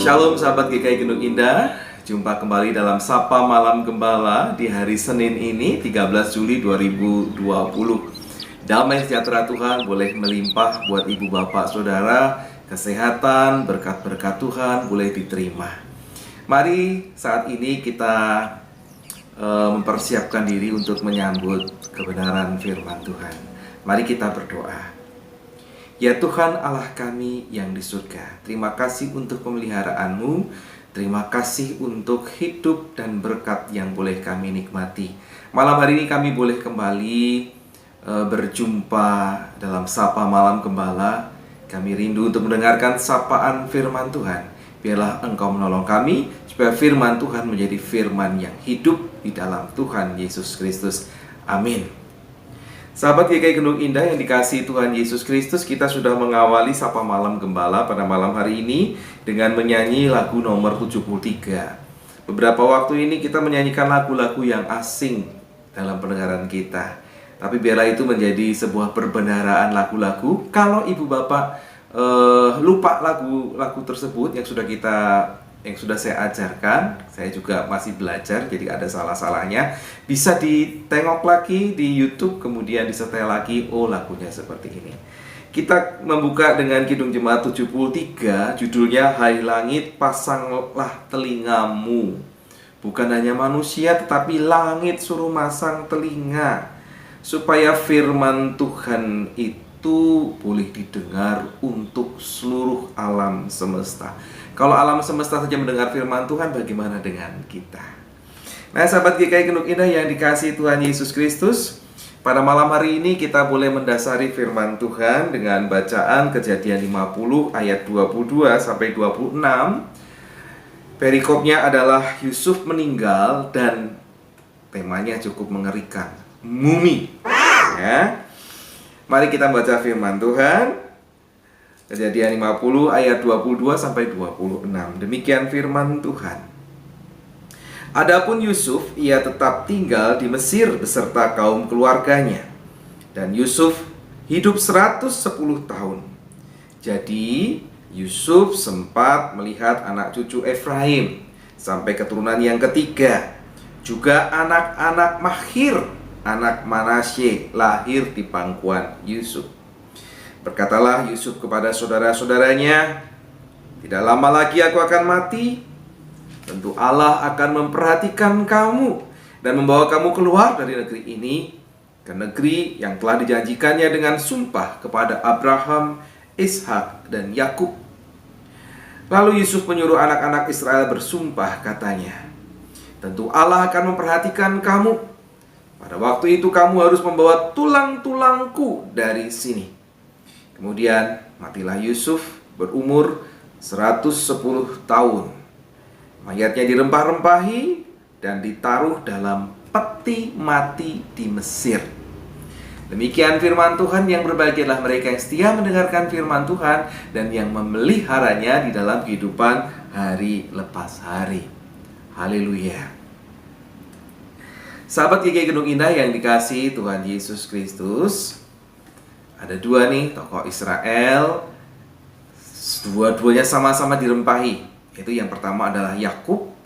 Shalom sahabat GKI Gendung Indah. Jumpa kembali dalam Sapa Malam Gembala di hari Senin ini 13 Juli 2020. Damai sejahtera Tuhan boleh melimpah buat ibu bapak saudara. Kesehatan, berkat-berkat Tuhan boleh diterima. Mari saat ini kita mempersiapkan diri untuk menyambut kebenaran firman Tuhan. Mari kita berdoa. Ya Tuhan Allah kami yang di surga, terima kasih untuk pemeliharaan-Mu, terima kasih untuk hidup dan berkat yang boleh kami nikmati. Malam hari ini kami boleh kembali berjumpa dalam Sapa Malam Gembala. Kami rindu untuk mendengarkan sapaan firman Tuhan. Biarlah Engkau menolong kami, supaya firman Tuhan menjadi firman yang hidup di dalam Tuhan Yesus Kristus. Amin. Sahabat GKI Gendung Indah yang dikasihi Tuhan Yesus Kristus, kita sudah mengawali Sapa Malam Gembala pada malam hari ini dengan menyanyi lagu nomor 73. Beberapa waktu ini kita menyanyikan lagu-lagu yang asing dalam pendengaran kita. Tapi biarlah itu menjadi sebuah perbendaharaan lagu-lagu. Kalau ibu bapak lupa lagu-lagu tersebut yang sudah saya ajarkan, saya juga masih belajar, jadi ada salah-salahnya. Bisa ditengok lagi di YouTube, kemudian disetel lagi, oh lagunya seperti ini. Kita membuka dengan Kidung Jemaat 73, judulnya Hai Langit Pasanglah Telingamu. Bukan hanya manusia, tetapi langit suruh masang telinga, supaya firman Tuhan itu boleh didengar untuk seluruh alam semesta. Kalau alam semesta saja mendengar firman Tuhan, bagaimana dengan kita? Nah, sahabat GKI Gendung Indah yang dikasihi Tuhan Yesus Kristus, pada malam hari ini kita boleh mendasari firman Tuhan dengan bacaan Kejadian 50 ayat 22 sampai 26. Perikopnya adalah Yusuf meninggal dan temanya cukup mengerikan, mumi. Ya. Mari kita baca firman Tuhan. Kejadian 50 ayat 22 sampai 26. Demikian firman Tuhan. Adapun Yusuf, ia tetap tinggal di Mesir beserta kaum keluarganya. Dan Yusuf hidup 110 tahun. Jadi Yusuf sempat melihat anak cucu Efraim sampai keturunan yang ketiga. Juga anak-anak Mahir, anak Manasye, lahir di pangkuan Yusuf. Berkatalah Yusuf kepada saudara-saudaranya, tidak lama lagi aku akan mati. Tentu Allah akan memperhatikan kamu dan membawa kamu keluar dari negeri ini ke negeri yang telah dijanjikannya dengan sumpah kepada Abraham, Ishak, dan Yakub. Lalu Yusuf menyuruh anak-anak Israel bersumpah, katanya, tentu Allah akan memperhatikan kamu. Pada waktu itu kamu harus membawa tulang-tulangku dari sini. Kemudian matilah Yusuf berumur 110 tahun. Mayatnya dirempah-rempahi dan ditaruh dalam peti mati di Mesir. Demikian firman Tuhan. Yang berbahagialah mereka yang setia mendengarkan firman Tuhan dan yang memeliharanya di dalam kehidupan hari lepas hari. Haleluya. Sahabat GKI Gendung Indah yang dikasihi Tuhan Yesus Kristus, ada dua nih tokoh Israel, dua-duanya sama-sama dirempahi. Itu yang pertama adalah Yakub.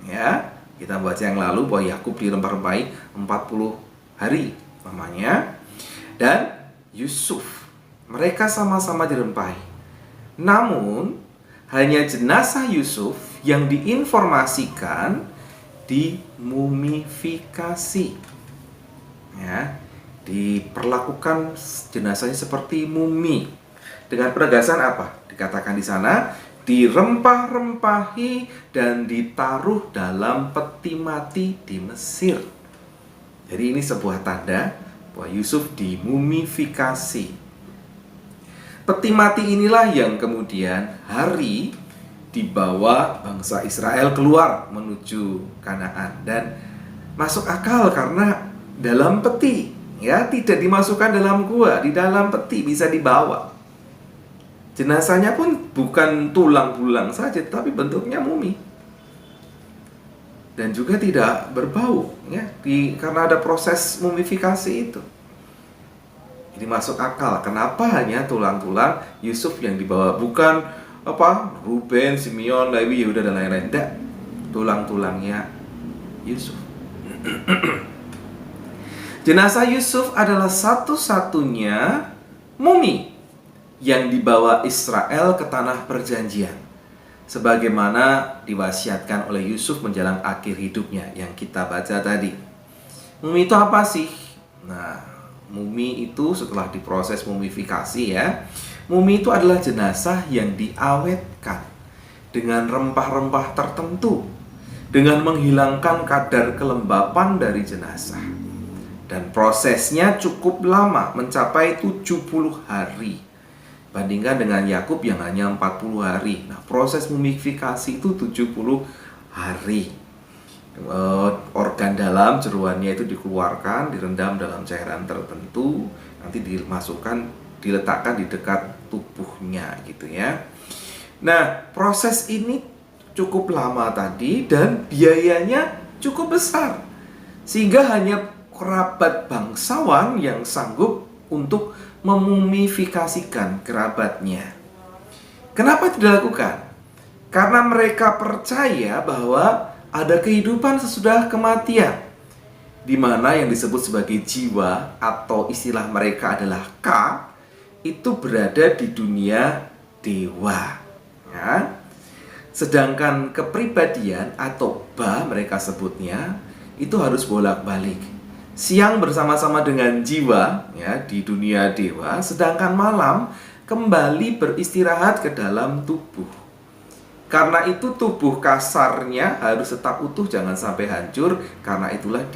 Ya, kita baca yang lalu bahwa Yakub dirempah-rempahi 40 hari namanya. Dan Yusuf, mereka sama-sama dirempahi. Namun hanya jenazah Yusuf yang diinformasikan dimumifikasi. Ya, diperlakukan jenazahnya seperti mumi. Dengan penegasan apa? Dikatakan di sana, dirempah-rempahi dan ditaruh dalam peti mati di Mesir. Jadi ini sebuah tanda bahwa Yusuf dimumifikasi. Peti mati inilah yang kemudian hari dibawa bangsa Israel keluar menuju Kanaan. Dan masuk akal karena dalam peti. Ya, tidak dimasukkan dalam gua, di dalam peti bisa dibawa. Jenazahnya pun bukan tulang belulang saja, tapi bentuknya mumi. Dan juga tidak berbau, ya, karena ada proses mumifikasi itu. Jadi masuk akal, kenapa hanya tulang-tulang Yusuf yang dibawa, bukan Ruben, Simeon, Lewi, Yehuda dan lain-lain. Tidak, tulang-tulangnya Yusuf. Jenazah Yusuf adalah satu-satunya mumi yang dibawa Israel ke tanah perjanjian, sebagaimana diwasiatkan oleh Yusuf menjelang akhir hidupnya yang kita baca tadi. Mumi itu apa sih? Nah, mumi itu setelah diproses mumifikasi ya. Mumi itu adalah jenazah yang diawetkan dengan rempah-rempah tertentu, dengan menghilangkan kadar kelembapan dari jenazah. Dan prosesnya cukup lama, mencapai 70 hari. Bandingkan dengan Yakub yang hanya 40 hari. Nah, proses mumifikasi itu 70 hari. Organ dalam jeroannya itu dikeluarkan, direndam dalam cairan tertentu, nanti diletakkan di dekat tubuhnya gitu ya. Nah, proses ini cukup lama tadi dan biayanya cukup besar, sehingga hanya kerabat bangsawan yang sanggup untuk memumifikasikan kerabatnya. Kenapa itu dilakukan? Karena mereka percaya bahwa ada kehidupan sesudah kematian, di mana yang disebut sebagai jiwa atau istilah mereka adalah ka, itu berada di dunia dewa ya. Sedangkan kepribadian atau ba mereka sebutnya itu harus bolak-balik. Siang bersama-sama dengan jiwa ya di dunia dewa, sedangkan malam kembali beristirahat ke dalam tubuh. Karena itu tubuh kasarnya harus tetap utuh, jangan sampai hancur. Karena itulah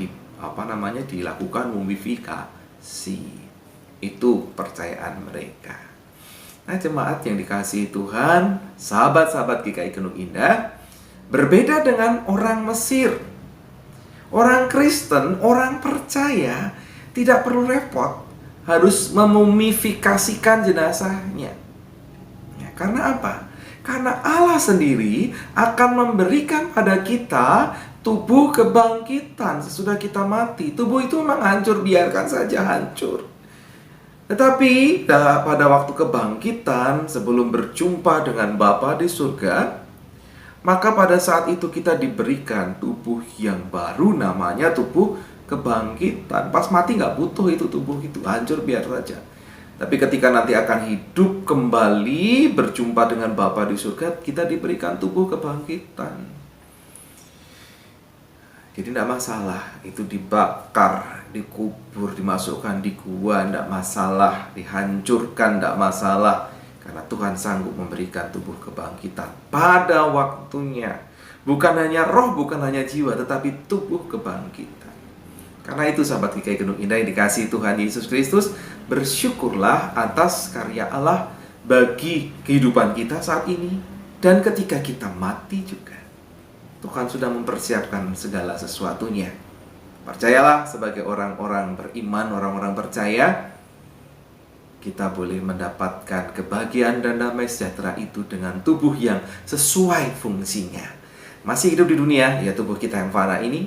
dilakukan mumifikasi. Itu percayaan mereka. Nah, jemaat yang dikasihi Tuhan, sahabat-sahabat GKI Gunung Indah, berbeda dengan orang Mesir. Orang Kristen, orang percaya tidak perlu repot harus memumifikasikan jenazahnya. Ya, karena apa? Karena Allah sendiri akan memberikan pada kita tubuh kebangkitan sesudah kita mati. Tubuh itu memang hancur, biarkan saja hancur. Tetapi pada waktu kebangkitan, sebelum berjumpa dengan Bapa di surga, maka pada saat itu kita diberikan tubuh yang baru, namanya tubuh kebangkitan. Pas mati nggak butuh itu tubuh itu, hancur biar saja. Tapi ketika nanti akan hidup kembali, berjumpa dengan Bapa di surga, kita diberikan tubuh kebangkitan. Jadi tidak masalah, itu dibakar, dikubur, dimasukkan di gua, tidak masalah, dihancurkan, tidak masalah. Karena Tuhan sanggup memberikan tubuh kebangkitan pada waktunya. Bukan hanya roh, bukan hanya jiwa, tetapi tubuh kebangkitan. Karena itu sahabat GKI Gunung Indah yang dikasihi Tuhan Yesus Kristus, bersyukurlah atas karya Allah bagi kehidupan kita saat ini dan ketika kita mati juga. Tuhan sudah mempersiapkan segala sesuatunya. Percayalah, sebagai orang-orang beriman, orang-orang percaya, kita boleh mendapatkan kebahagiaan dan damai sejahtera itu dengan tubuh yang sesuai fungsinya. Masih hidup di dunia, ya tubuh kita yang fana ini,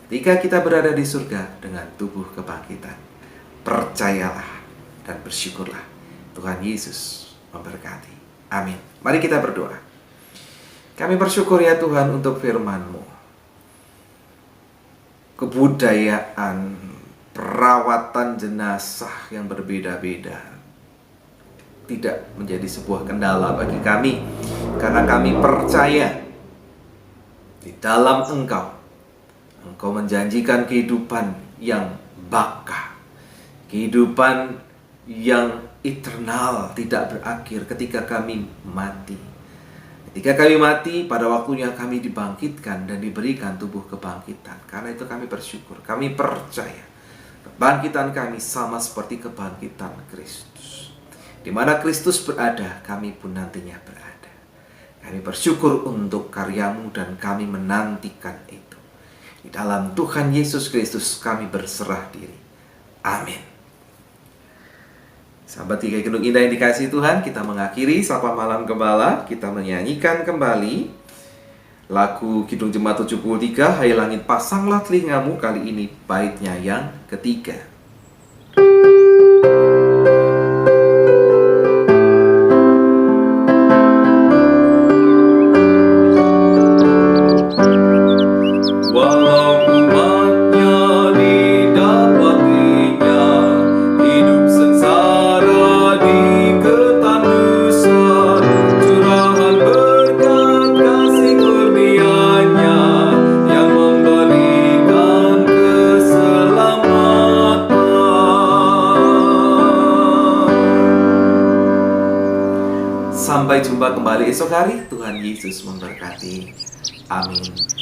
ketika kita berada di surga dengan tubuh kebangkitan. Percayalah dan bersyukurlah. Tuhan Yesus memberkati. Amin. Mari kita berdoa. Kami bersyukur ya Tuhan untuk firman-Mu. Kebudayaan perawatan jenazah yang berbeda-beda tidak menjadi sebuah kendala bagi kami, karena kami percaya di dalam Engkau menjanjikan kehidupan yang baka, kehidupan yang eternal, tidak berakhir ketika kami mati. Ketika kami mati, pada waktunya kami dibangkitkan dan diberikan tubuh kebangkitan. Karena itu kami bersyukur, kami percaya kebangkitan kami sama seperti kebangkitan Kristus. Di mana Kristus berada, kami pun nantinya berada. Kami bersyukur untuk karya-Mu dan kami menantikan itu. Di dalam Tuhan Yesus Kristus kami berserah diri. Amin. Sahabat GKI Gunung Indah yang dikasihi Tuhan, kita mengakhiri Sapa Malam Gembala. Kita menyanyikan kembali lagu Kidung Jemaat 73, Hai Langit Pasanglah Telingamu, kali ini baitnya yang ketiga. Sampai jumpa kembali esok hari. Tuhan Yesus memberkati. Amin.